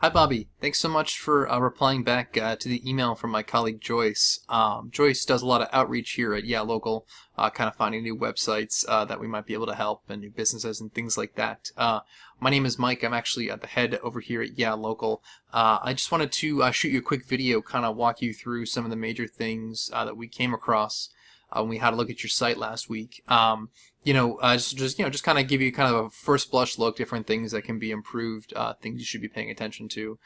Hi, Bobby. Thanks so much for replying back to the email from my colleague Joyce. Joyce does a lot of outreach here at Yeah Local, kind of finding new websites that we might be able to help and new businesses and things like that. My name is Mike. I'm actually at the head over here at Yeah Local. I just wanted to shoot you a quick video, kind of walk you through some of the major things that we came across when we had a look at your site last week. Just kind of give you kind of a first blush look, different things that can be improved, things you should be paying attention to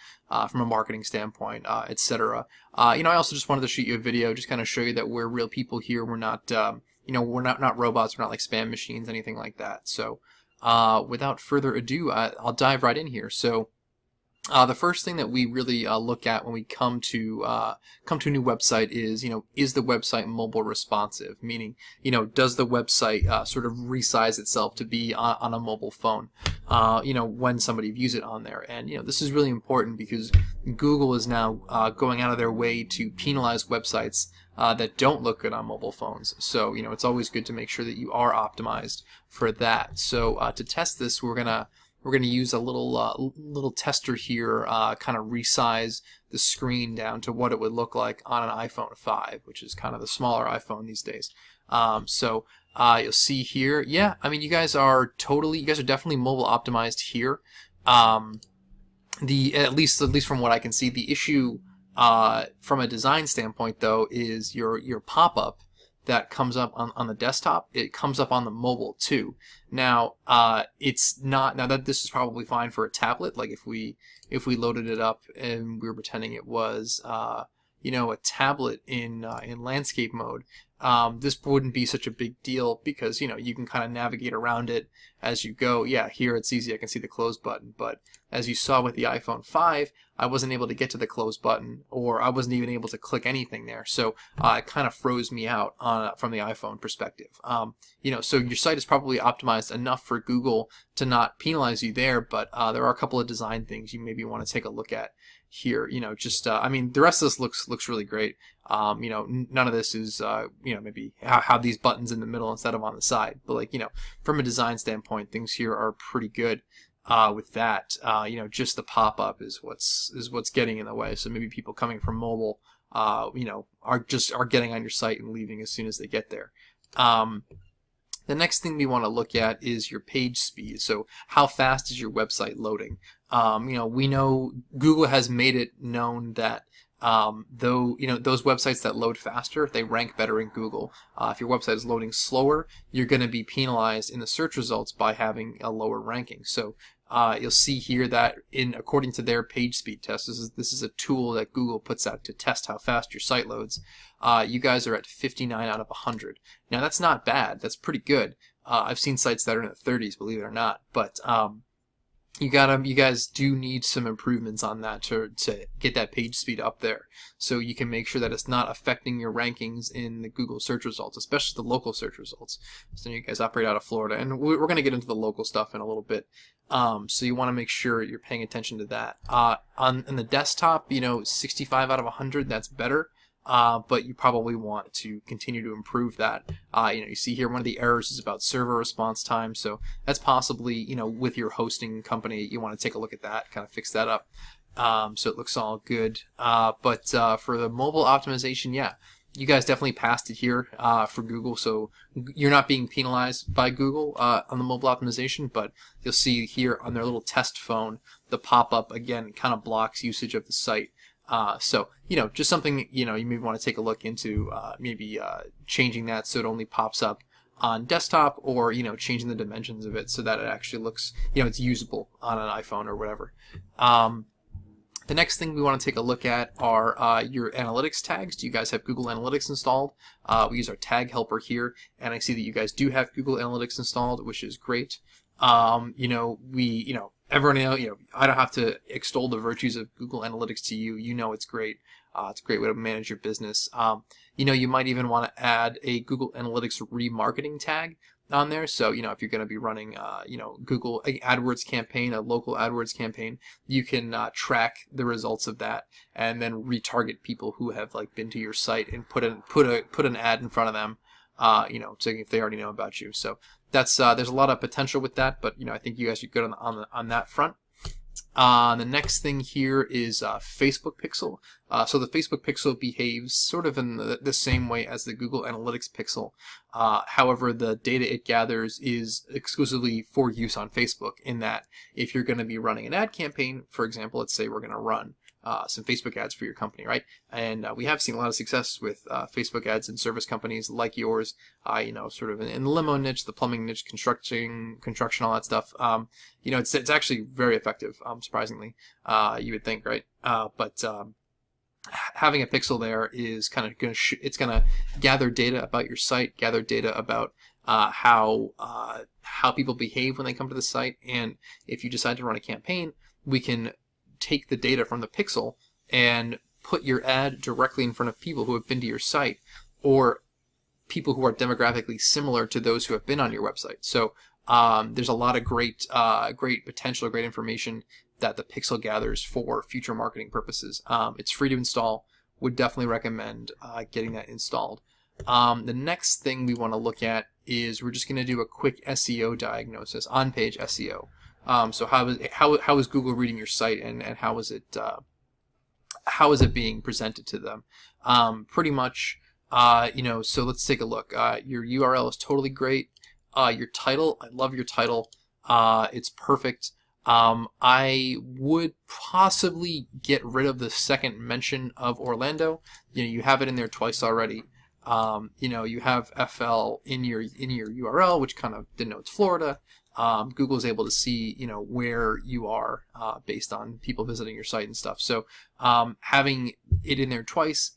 from a marketing standpoint, etc. I also just wanted to shoot you a video, just kind of show you that we're real people here. We're not, we're not robots. We're not like spam machines, anything like that. So, without further ado, I'll dive right in here. So. The first thing that we really look at when we come to a new website is the website mobile responsive? Meaning, does the website sort of resize itself to be on a mobile phone, when somebody views it on there? And this is really important because Google is now going out of their way to penalize websites that don't look good on mobile phones. So it's always good to make sure that you are optimized for that. So to test this, we're gonna use a little tester here, kind of resize the screen down to what it would look like on an iPhone 5, which is kind of the smaller iPhone these days. You'll see here, yeah, I mean, you guys are definitely mobile optimized here. At least from what I can see, the issue from a design standpoint though is your pop-up that comes up on the desktop, it comes up on the mobile too. Now, it's not, now that this is probably fine for a tablet, like if we loaded it up and we were pretending it was, a tablet in landscape mode, this wouldn't be such a big deal because, you can kind of navigate around it as you go. Yeah, here it's easy, I can see the close button, but as you saw with the iPhone 5, I wasn't able to get to the close button, or I wasn't even able to click anything there. So it kind of froze me out from the iPhone perspective. So your site is probably optimized enough for Google to not penalize you there, but there are a couple of design things you maybe want to take a look at here. I mean, the rest of this looks really great. None of this is, maybe have these buttons in the middle instead of on the side. But from a design standpoint, things here are pretty good. With that, just the pop-up is what's getting in the way. So maybe people coming from mobile, are getting on your site and leaving as soon as they get there. The next thing we want to look at is your page speed. So how fast is your website loading? We know Google has made it known that those websites that load faster, they rank better in Google. If your website is loading slower, you're going to be penalized in the search results by having a lower ranking. So you'll see here that according to their page speed test, this is a tool that Google puts out to test how fast your site loads. You guys are at 59 out of 100. Now that's not bad. That's pretty good. I've seen sites that are in the 30s, believe it or not. But you guys do need some improvements on that to get that page speed up there, so you can make sure that it's not affecting your rankings in the Google search results, especially the local search results. So you guys operate out of Florida, and we're going to get into the local stuff in a little bit. So you want to make sure you're paying attention to that. On the desktop, 65 out of 100, that's better. But you probably want to continue to improve that. You see here one of the errors is about server response time, so that's possibly, with your hosting company, you want to take a look at that, kind of fix that up, so it looks all good. But for the mobile optimization, yeah, you guys definitely passed it here for Google, so you're not being penalized by Google on the mobile optimization, but you'll see here on their little test phone, the pop-up, again, kind of blocks usage of the site. So, just something, you may want to take a look into, maybe changing that so it only pops up on desktop, or, changing the dimensions of it so that it actually looks, it's usable on an iPhone or whatever. The next thing we want to take a look at are your analytics tags. Do you guys have Google Analytics installed? We use our tag helper here, and I see that you guys do have Google Analytics installed, which is great. Everyone, I don't have to extol the virtues of Google Analytics to you. It's great. It's a great way to manage your business. You might even want to add a Google Analytics remarketing tag on there. So, if you're going to be running, Google AdWords campaign, a local AdWords campaign, you can track the results of that and then retarget people who have been to your site and put an ad in front of them. So if they already know about you. So that's there's a lot of potential with that, but I think you guys are good on that front. The next thing here is Facebook Pixel. So the Facebook Pixel behaves sort of in the same way as the Google Analytics Pixel. However, the data it gathers is exclusively for use on Facebook, in that if you're going to be running an ad campaign, for example, let's say we're going to run some Facebook ads for your company, right? And we have seen a lot of success with Facebook ads in service companies like yours, sort of in the limo niche, the plumbing niche, construction, all that stuff. It's actually very effective, surprisingly, you would think, right? But having a pixel there is kind of going to it's going to gather data about your site, gather data about how people behave when they come to the site, and if you decide to run a campaign, we can take the data from the pixel and put your ad directly in front of people who have been to your site, or people who are demographically similar to those who have been on your website. So there's a lot of great potential, great information that the pixel gathers for future marketing purposes. It's free to install. Would definitely recommend getting that installed. The next thing we want to look at is we're just going to do a quick SEO diagnosis, on-page SEO. So how is Google reading your site, and how is it being presented to them? Pretty much, so let's take a look. Your URL is totally great. Your title, I love your title. It's perfect. I would possibly get rid of the second mention of Orlando. You have it in there twice already. You have FL in your URL, which kind of denotes Florida. Google is able to see, where you are based on people visiting your site and stuff. So having it in there twice,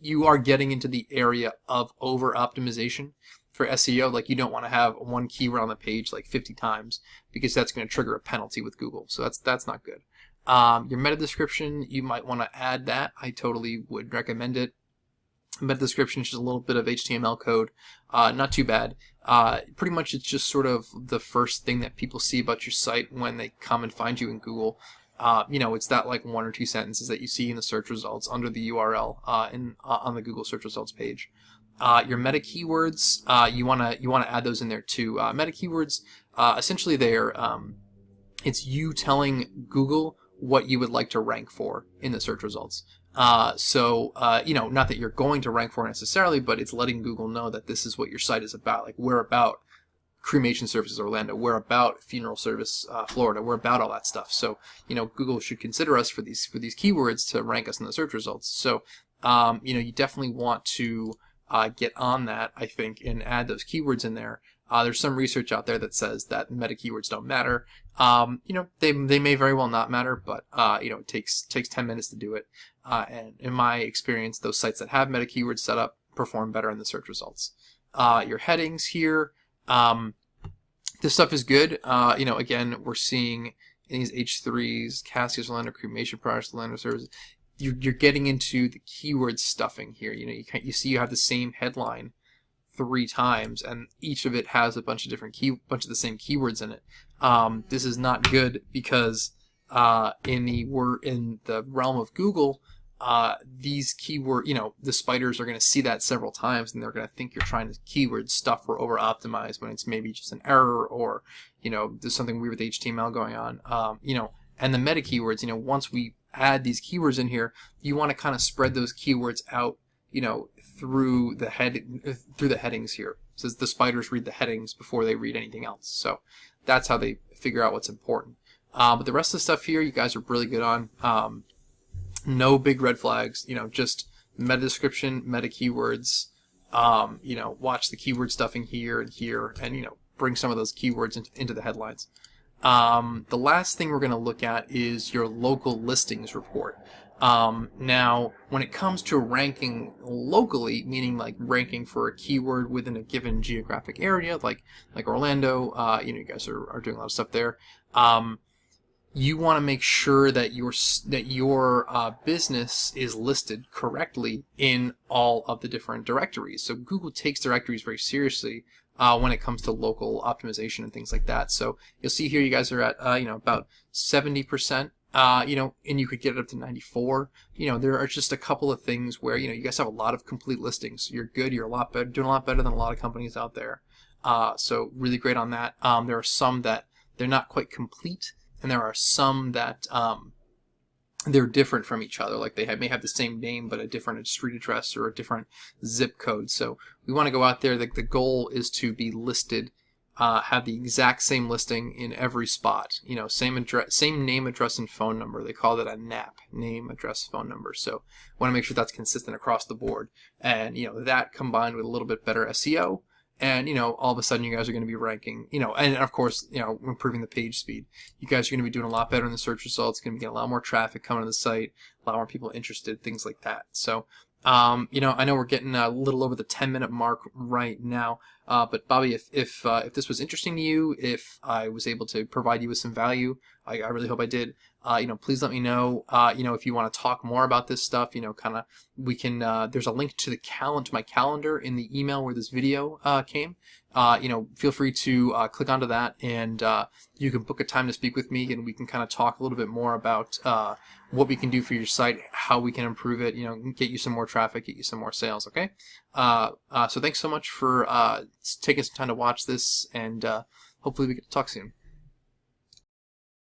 you are getting into the area of over optimization for SEO. Like, you don't want to have one keyword on the page like 50 times, because that's going to trigger a penalty with Google. So that's not good. Your meta description, you might want to add that. I totally would recommend it. Meta description is just a little bit of HTML code, not too bad. Pretty much it's just sort of the first thing that people see about your site when they come and find you in Google. It's that like 1 or 2 sentences that you see in the search results under the URL on the Google search results page. Your meta keywords, you wanna add those in there too. Meta keywords, essentially it's you telling Google what you would like to rank for in the search results. Not that you're going to rank for it necessarily, but it's letting Google know that this is what your site is about. Like, we're about cremation services Orlando, we're about funeral service Florida, we're about all that stuff. So Google should consider us for these keywords to rank us in the search results. So you definitely want to get on that, I think, and add those keywords in there. There's some research out there that says that meta keywords don't matter. They may very well not matter, but it takes 10 minutes to do it. And in my experience, those sites that have meta keywords set up perform better in the search results. Your headings here, this stuff is good. Again, we're seeing in these H3s, Casket, Orlando, cremation products, Orlando services. You're getting into the keyword stuffing here. You see you have the same headline 3 times, and each of it has a bunch of different bunch of the same keywords in it. This is not good, because in the realm of Google, these keyword, the spiders are going to see that several times, and they're going to think you're trying to keyword stuff or over optimize, when it's maybe just an error, or there's something weird with HTML going on. And the meta keywords, once we add these keywords in here, you want to kind of spread those keywords out, through the headings here. It says the spiders read the headings before they read anything else. So that's how they figure out what's important. But the rest of the stuff here, you guys are really good on. No big red flags. Just meta description, meta keywords. Watch the keyword stuffing here and here, and bring some of those keywords into the headlines. The last thing we're going to look at is your local listings report. Now, when it comes to ranking locally, meaning like ranking for a keyword within a given geographic area, like Orlando, you guys are doing a lot of stuff there. You want to make sure that your business is listed correctly in all of the different directories. So Google takes directories very seriously when it comes to local optimization and things like that. So you'll see here you guys are at about 70%. And you could get it up to 94. There are just a couple of things where you guys have a lot of complete listings. You're good. You're a lot better, doing a lot better than a lot of companies out there. So really great on that. There are some that they're not quite complete. and there are some that they're different from each other. Like may have the same name but a different street address or a different zip code. So we want to go out there. The goal is to be listed, have the exact same listing in every spot. You know, same address, same name, address, and phone number. They call that a NAP, name, address, phone number. So we want to make sure that's consistent across the board. And you know, that combined with a little bit better SEO. And, you know, all of a sudden you guys are going to be ranking, you know, and of course, you know, improving the page speed. You guys are going to be doing a lot better in the search results, going to be getting a lot more traffic coming to the site, a lot more people interested, things like that. So, you know, I know we're getting a little over the 10-minute mark right now, but Bobby, if this was interesting to you, if I was able to provide you with some value, I really hope I did. You know, please let me know. You know, if you want to talk more about this stuff, you know, kind of, we can. There's a link to my calendar in the email where this video came. You know, feel free to click onto that, and you can book a time to speak with me, and we can kind of talk a little bit more about what we can do for your site, how we can improve it. You know, get you some more traffic, get you some more sales. Okay. So thanks so much for taking some time to watch this, and hopefully we get to talk soon.